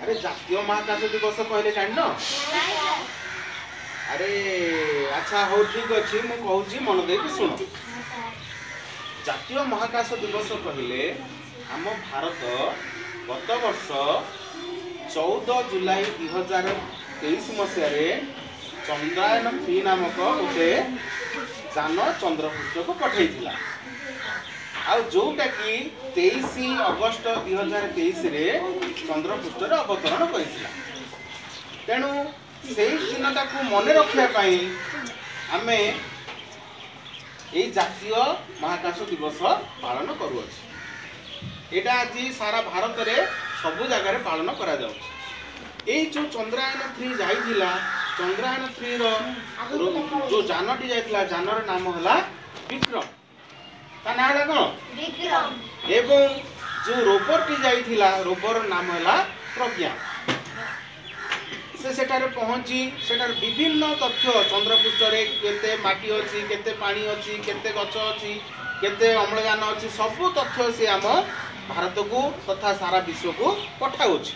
अरे जातीय महाकाश दिवस कहले जान अरे अच्छा हो ठीक अच्छे मु कहूँ मन दे शुण जातीय महाकाश दिवस कहले आम भारत गत वर्ष 14 जुलाई 2023 मसीह चंद्रायन-3 नामक गोटे जान चंद्रपृष्ठ को पठे जोटा कि 23 अगस्त 2023 रे चंद्रपृष्ठ अवतरण करथिला। तेणु से दिनटा को मन रखापी आमे ये जातीय महाकाश दिवस पालन करुअछि। एटा आज सारा भारत रे सबु जगह पालन करा जाउछि। ए जो चंद्रायन-3 जाइथिला चंद्रायन-3 रो जो जानटी जाइथिला जानर नाम हला विक्रम ता ना हला कोन विक्रम एवं जो रोवर टी जाइथिला रोवर नाम हला प्रज्ञा। से सेटारे पहुंची सेटार विभिन्न तथ्य चंद्रपृष्ठ रे केते माटी अछि केते पानी अछि केते गछ अछि केते अम्लजान अछि सब तथ्य से आम भारत को तथा सारा विश्व को पठाउछि।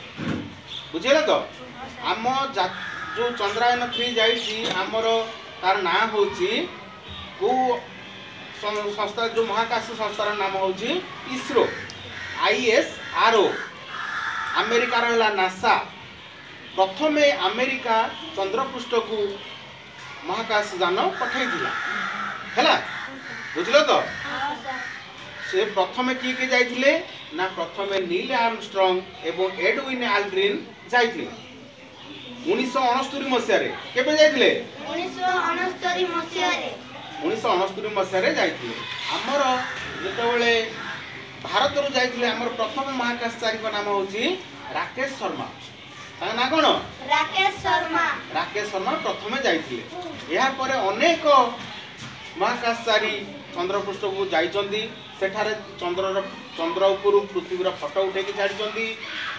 बुझिला तो आम जो चंद्रायन-3 जाइछि आमर तार ना होछि को संस्था जो महाकाश संस्थार नाम होछि इसरो ISRO अमेरिका रहला नासा। प्रथमे अमेरिका चंद्रपृष्ठ को महाकाश यान पठाइथिला हैला बुझलो तो से प्रथमे किए जाइथिले ना प्रथमे नील आर्मस्ट्रंग एवं एडविन एल्ड्रिन जाइथिले 1969 मसिया रे केबे जाइथिले 1969 मसिया रे 1969 मसिया रे जाइथिले। हमर जेतेबेले भारत रु जाइथिले हमर प्रथम महाकाशचारी को नाम होछि राकेश शर्मा ना कोन राकेश शर्मा प्रथमे जाइथिले। या परे अनेक महाकाशचारी चंद्रपृष्ठ को जाइचंदी सेठारे चंद्र उपरु पृथ्वीर फोटो उठेकी छाड़िचंदी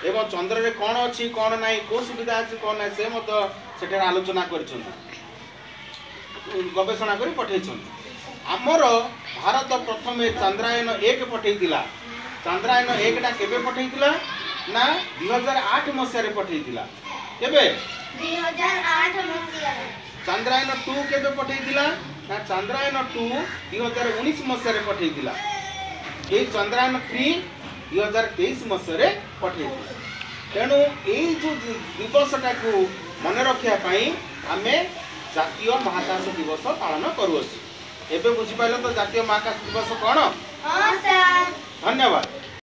एवं चंद्र रे कोन अछि कोन नाही को सुविधा अछि कोन नाही से मत सेठारे आलोचना करिचंदी गवेषणा करी पठेइचंदी। हमर भारत प्रथमे चंद्रायन-1 पठेइतिला। चंद्रायन-1 टा केबे पठेइतिला ना 2008 मसिया रे पठेइतिला। केबे 2008 मसिया रे। चंद्रायन-2 केबे पठेइतिला ना चंद्रायन-2 2019 मसिया रे पठेइतिला। ए चंद्रायन-3 2023 मसिया रे पठेइतिला। तेणु ए जो दिवसटा को मन रखिया पई आमे जातीय महाकाश दिवस पालन करूअछि। एबे बुझि पाइलो तो जातीय महाकाश दिवस कोन? हां सर धन्यवाद।